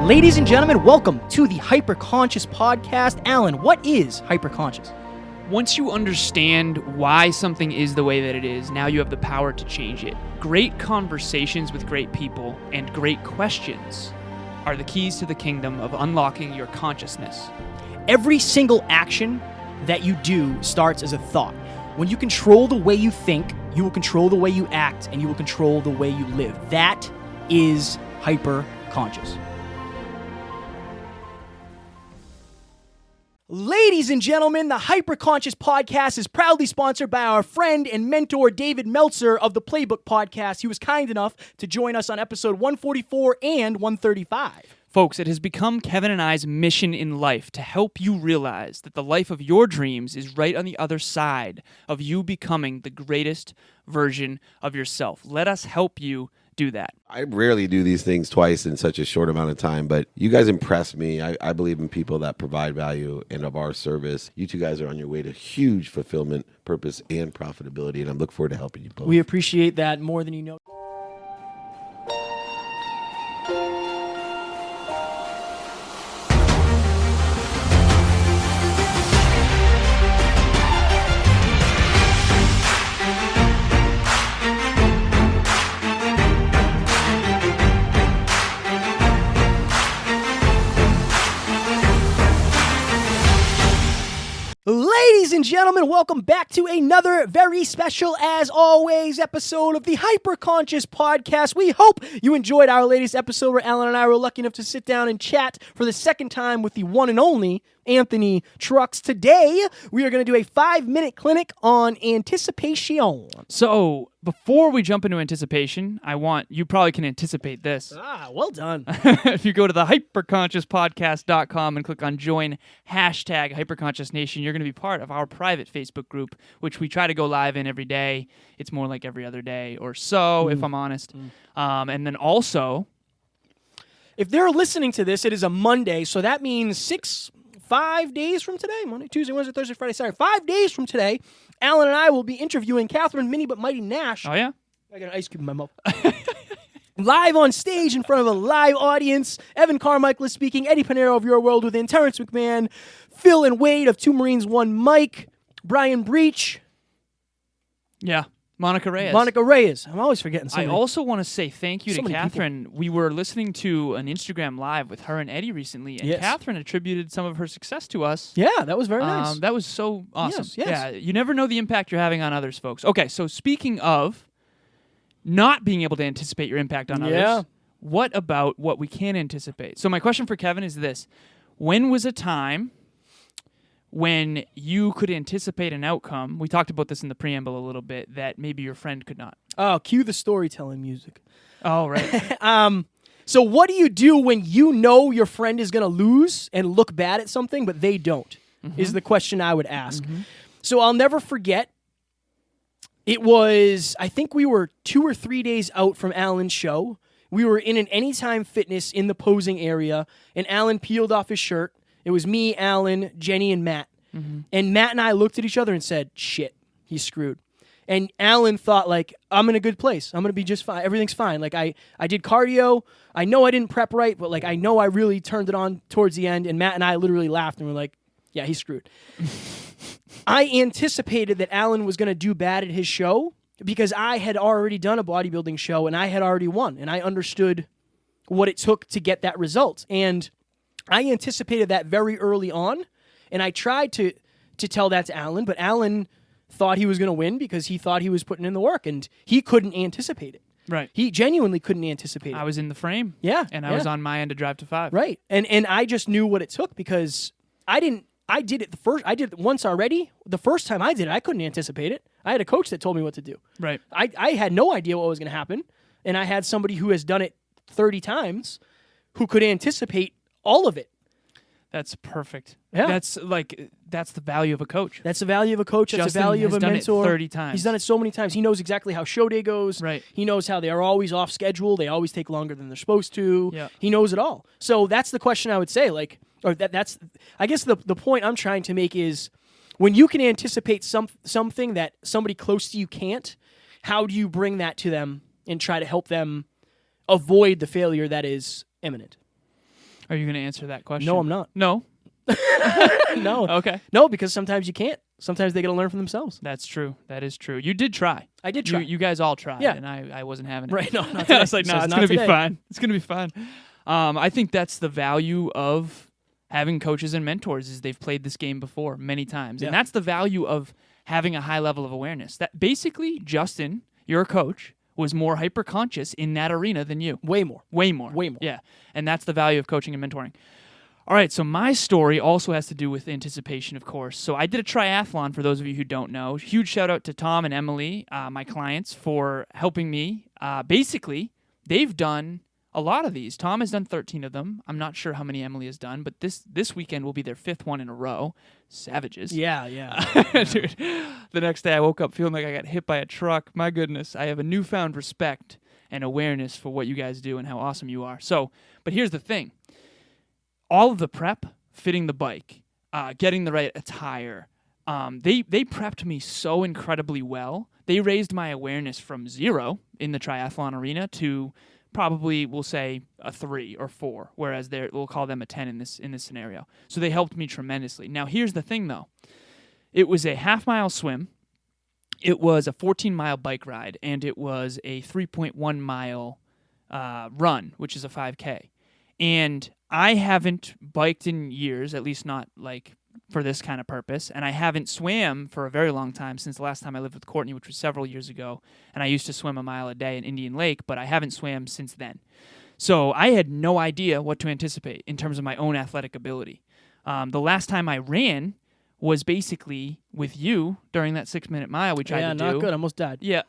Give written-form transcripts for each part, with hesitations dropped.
Ladies and gentlemen, welcome to the Hyperconscious Podcast. Alan, what is hyperconscious? Once you understand why something is the way that it is, now you have the power to change it. Great conversations with great people and great questions are the keys to the kingdom of unlocking your consciousness. Every single action that you do starts as a thought. When you control the way you think, you will control the way you act, and you will control the way you live. That is hyperconscious. Ladies and gentlemen, the Hyperconscious Podcast is proudly sponsored by our friend and mentor, David Meltzer of the Playbook Podcast. He was kind enough to join us on episode 144 and 135. Folks, it has become Kevin and I's mission in life to help you realize that the life of your dreams is right on the other side of you becoming the greatest version of yourself. Let us help you do that. I rarely do these things twice in such a short amount of time, but you guys impress me. I believe in people that provide value and of our service. You two guys are on your way to huge fulfillment, purpose, and profitability, and I look forward to helping you both. We appreciate that more than you know. Ladies and gentlemen, welcome back to another very special, as always, episode of the Hyperconscious Podcast. We hope you enjoyed our latest episode where Alan and I were lucky enough to sit down and chat for the second time with the one and only Anthony Trucks. Today, we are going to do a 5-minute clinic on anticipation. So, before we jump into anticipation, you probably can anticipate this. Well done. If you go to the hyperconsciouspodcast.com and click on join #HyperconsciousNation, you're going to be part of our private Facebook group, which we try to go live in every day. It's more like every other day or so, if I'm honest. And then also, if they're listening to this, it is a Monday, so that means 5 days from today, Monday, Tuesday, Wednesday, Thursday, Friday, Saturday, 5 days from today, Alan and I will be interviewing Catherine Minnie but Mighty Nash. Oh, yeah? I got an ice cube in my mouth. Live on stage in front of a live audience. Evan Carmichael is speaking. Eddie Panero of Your World Within. Terrence McMahon. Phil and Wade of Two Marines, One Mike. Brian Breach. Yeah. Monica Reyes. I'm always forgetting something. I also want to say thank you So to many Catherine. We were listening to an Instagram Live with her and Eddie recently, and Catherine attributed some of her success to us. Yeah, that was very nice. That was so awesome. Yes. Yeah, you never know the impact you're having on others, folks. Okay, so speaking of not being able to anticipate your impact on others, what about what we can anticipate? So my question for Kevin is this. When was a time when you could anticipate an outcome, we talked about this in the preamble a little bit, that maybe your friend could not? Oh, cue the storytelling music. Oh, right. So what do you do when you know your friend is going to lose and look bad at something, but they don't, is the question I would ask. So I'll never forget, it was, I think we were 2 or 3 days out from Alan's show. We were in an Anytime Fitness in the posing area, and Alan peeled off his shirt. It was me, Alan, Jenny, and Matt. And Matt and I looked at each other and said, shit, he's screwed. And Alan thought, like, I'm in a good place. I'm going to be just fine. Everything's fine. Like, I did cardio. I know I didn't prep right, but, like, I know I really turned it on towards the end. And Matt and I literally laughed and were like, yeah, he's screwed. I anticipated that Alan was going to do bad at his show because I had already done a bodybuilding show and I had already won. And I understood what it took to get that result. And I anticipated that very early on, and I tried to tell that to Alan, but Alan thought he was going to win because he thought he was putting in the work, and he couldn't anticipate it. Right. He genuinely couldn't anticipate it. I was in the frame. Yeah. And I was on my end to drive to 5. Right. And I just knew what it took because I did it once already. The first time I did it, I couldn't anticipate it. I had a coach that told me what to do. Right. I had no idea what was going to happen, and I had somebody who has done it 30 times who could anticipate all of it. That's perfect. Yeah. That's the value of a coach. That's the value of a coach. That's the value of a mentor. He's done it 30 times. He's done it so many times. He knows exactly how show day goes. Right. He knows how they are always off schedule. They always take longer than they're supposed to. Yeah. He knows it all. So that's the question I would say. That's I guess the point I'm trying to make is when you can anticipate something that somebody close to you can't, how do you bring that to them and try to help them avoid the failure that is imminent? Are you going to answer that question? No, I'm not. No? No. Okay. No, because sometimes you can't. Sometimes they got to learn for themselves. That's true. That is true. You did try. I did try. You guys all tried, Yeah. and I wasn't having it. Right, no, not I today. was like, no, Says it's not going to be today. fun. It's going to be fun. I think that's the value of having coaches and mentors is they've played this game before many times. Yeah. And that's the value of having a high level of awareness. That basically, Justin, your coach, was more hyper-conscious in that arena than you. Way more. Way more. Way more. Yeah. And that's the value of coaching and mentoring. All right, so my story also has to do with anticipation, of course. So I did a triathlon, for those of you who don't know. Huge shout-out to Tom and Emily, my clients, for helping me. Basically, they've done a lot of these. Tom has done 13 of them. I'm not sure how many Emily has done, but this weekend will be their 5th one in a row. Savages. Yeah, yeah. Dude, the next day I woke up feeling like I got hit by a truck. My goodness, I have a newfound respect and awareness for what you guys do and how awesome you are. So, but here's the thing. All of the prep, fitting the bike, getting the right attire, they prepped me so incredibly well. They raised my awareness from 0 in the triathlon arena to probably, we'll say, a 3 or 4, whereas we'll call them a 10 in this scenario. So they helped me tremendously. Now, here's the thing, though. It was a half-mile swim, it was a 14-mile bike ride, and it was a 3.1-mile run, which is a 5K. And I haven't biked in years, at least not like for this kind of purpose, and I haven't swam for a very long time since the last time I lived with Courtney, which was several years ago, and I used to swim a mile a day in Indian Lake, but I haven't swam since then. So I had no idea what to anticipate in terms of my own athletic ability. The last time I ran was basically with you during that 6-minute mile we tried to do. Yeah, not good. I almost died. Yeah.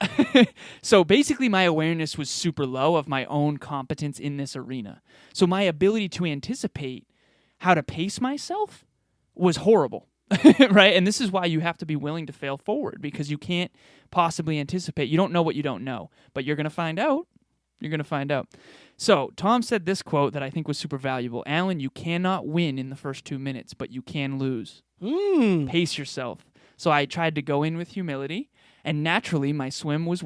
So basically my awareness was super low of my own competence in this arena. So my ability to anticipate how to pace myself was horrible. Right? And this is why you have to be willing to fail forward, because you can't possibly anticipate. You don't know what you don't know, but you're going to find out. You're going to find out. So Tom said this quote that I think was super valuable. Alan, you cannot win in the first 2 minutes, but you can lose. Pace yourself. So I tried to go in with humility, and naturally my swim was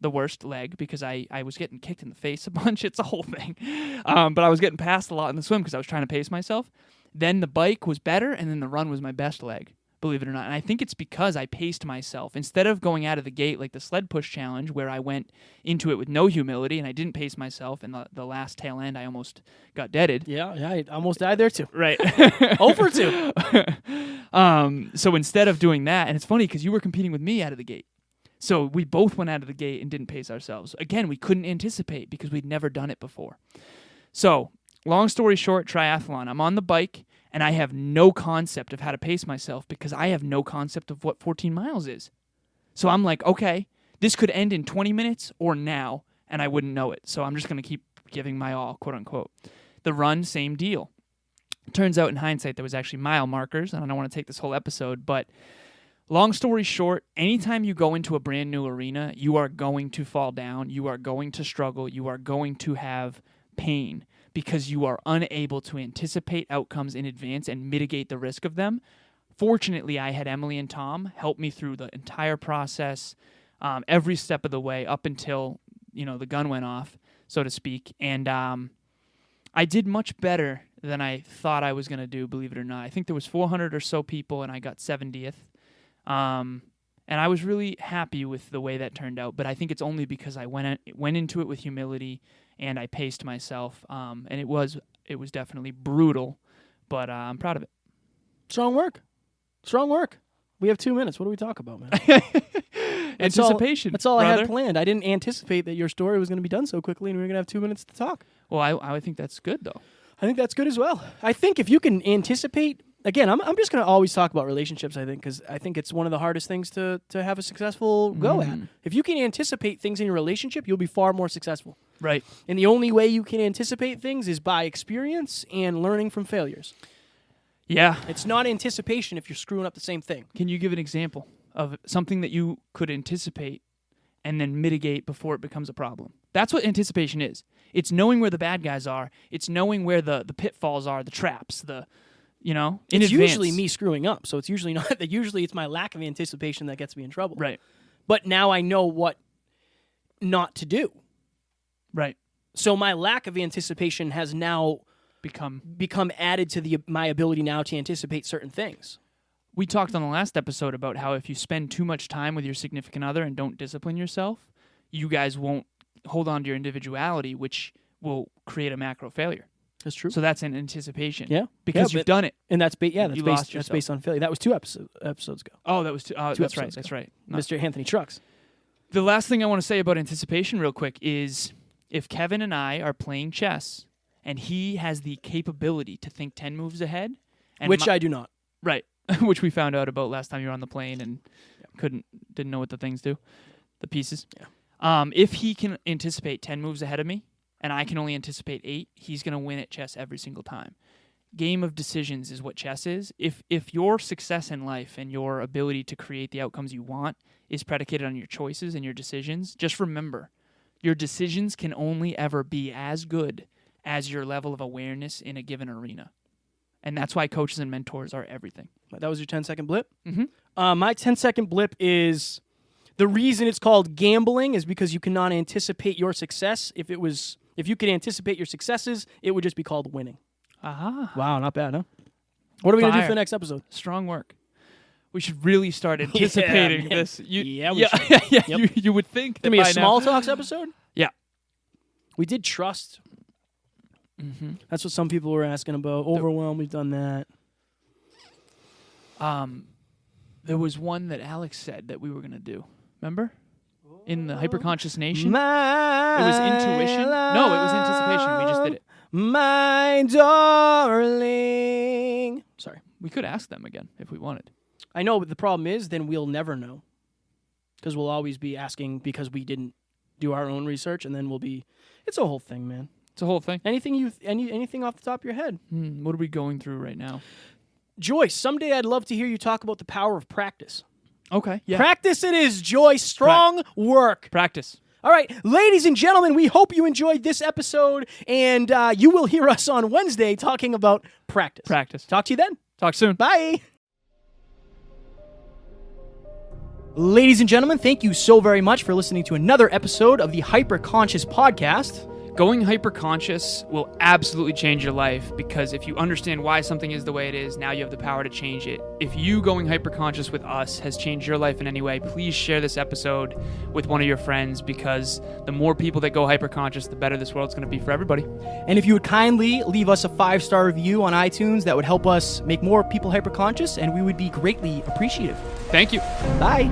the worst leg, because I was getting kicked in the face a bunch. It's a whole thing. But I was getting passed a lot in the swim because I was trying to pace myself. Then the bike was better, and then the run was my best leg, believe it or not. And I think it's because I paced myself. Instead of going out of the gate like the sled push challenge, where I went into it with no humility and I didn't pace myself, and the last tail end I almost got deaded. Yeah, I almost died there too. Right. 0 for 2. So instead of doing that, and it's funny because you were competing with me out of the gate. So we both went out of the gate and didn't pace ourselves. Again, we couldn't anticipate because we'd never done it before. So, long story short, triathlon. I'm on the bike, and I have no concept of how to pace myself because I have no concept of what 14 miles is. So I'm like, okay, this could end in 20 minutes or now, and I wouldn't know it. So I'm just going to keep giving my all, quote unquote. The run, same deal. Turns out in hindsight there was actually mile markers, and I don't want to take this whole episode, but long story short, anytime you go into a brand new arena, you are going to fall down, you are going to struggle, you are going to have pain because you are unable to anticipate outcomes in advance and mitigate the risk of them. Fortunately, I had Emily and Tom help me through the entire process, every step of the way up until, the gun went off, so to speak, and I did much better than I thought I was going to do, believe it or not. I think there was 400 or so people, and I got 70th. And I was really happy with the way that turned out, but I think it's only because I went into it with humility and I paced myself. And it was definitely brutal, but I'm proud of it. Strong work. We have 2 minutes. What do we talk about, man? Anticipation. That's all brother. I had planned. I didn't anticipate that your story was going to be done so quickly, and we were going to have 2 minutes to talk. Well, I think that's good, though. I think that's good as well. I think if you can anticipate, again, I'm just going to always talk about relationships, I think, because I think it's one of the hardest things to have a successful go at. If you can anticipate things in your relationship, you'll be far more successful. Right. And the only way you can anticipate things is by experience and learning from failures. Yeah. It's not anticipation if you're screwing up the same thing. Can you give an example of something that you could anticipate and then mitigate before it becomes a problem? That's what anticipation is. It's knowing where the bad guys are. It's knowing where the pitfalls are, the traps, in It's advance. usually me screwing up, so it's usually not that. Usually it's my lack of anticipation that gets me in trouble. Right. But now I know what not to do. Right. So my lack of anticipation has now become added to my ability now to anticipate certain things. We talked on the last episode about how if you spend too much time with your significant other and don't discipline yourself, you guys won't hold on to your individuality, which will create a macro failure. That's true. So that's an anticipation. Yeah. Because you've done it. And that's You lost that's yourself. based on failure. That was 2 episodes ago. Oh, that was two. That's right. episodes That's ago. right. Mr. Anthony Trucks. The last thing I want to say about anticipation real quick is if Kevin and I are playing chess and he has the capability to think 10 moves ahead. And Which I do not. Right. Which we found out about last time you were on the plane and didn't know what the things do, the pieces. Yeah. If he can anticipate 10 moves ahead of me and I can only anticipate 8, he's going to win at chess every single time. Game of decisions is what chess is. If your success in life and your ability to create the outcomes you want is predicated on your choices and your decisions, just remember, your decisions can only ever be as good as your level of awareness in a given arena. And that's why coaches and mentors are everything. That was your 10-second blip? Mm-hmm. My 10-second blip is the reason it's called gambling is because you cannot anticipate your success. If you could anticipate your successes, it would just be called winning. Aha. Wow, not bad, huh? What are we going to do Fire. for the next episode? Strong work. We should really start anticipating man. this. Yeah, we yeah, should. yeah. Yep. You would think that It's going to be by a small now, talks episode? Yeah. We did trust. Mm-hmm. That's what some people were asking about. Overwhelm, we've done that. There was one that Alex said that we were going to do. Remember? In the Hyperconscious Nation? My It was intuition. No, it was anticipation. We just did it. My darling. Sorry. We could ask them again if we wanted. I know, but the problem is then we'll never know. Because we'll always be asking because we didn't do our own research, and then we'll be... It's a whole thing, man. It's a whole thing. Anything off the top of your head? What are we going through right now? Joyce, someday I'd love to hear you talk about the power of practice. Okay. Yeah. Practice it is, Joyce. Strong work. Practice. All right, ladies and gentlemen, we hope you enjoyed this episode, and you will hear us on Wednesday talking about practice. Practice. Talk to you then. Talk soon. Bye. Ladies and gentlemen, thank you so very much for listening to another episode of the Hyperconscious Podcast. Going hyperconscious will absolutely change your life because if you understand why something is the way it is, now you have the power to change it. If you going hyperconscious with us has changed your life in any way, please share this episode with one of your friends because the more people that go hyperconscious, the better this world's going to be for everybody. And if you would kindly leave us a 5-star review on iTunes, that would help us make more people hyperconscious, and we would be greatly appreciative. Thank you. Bye.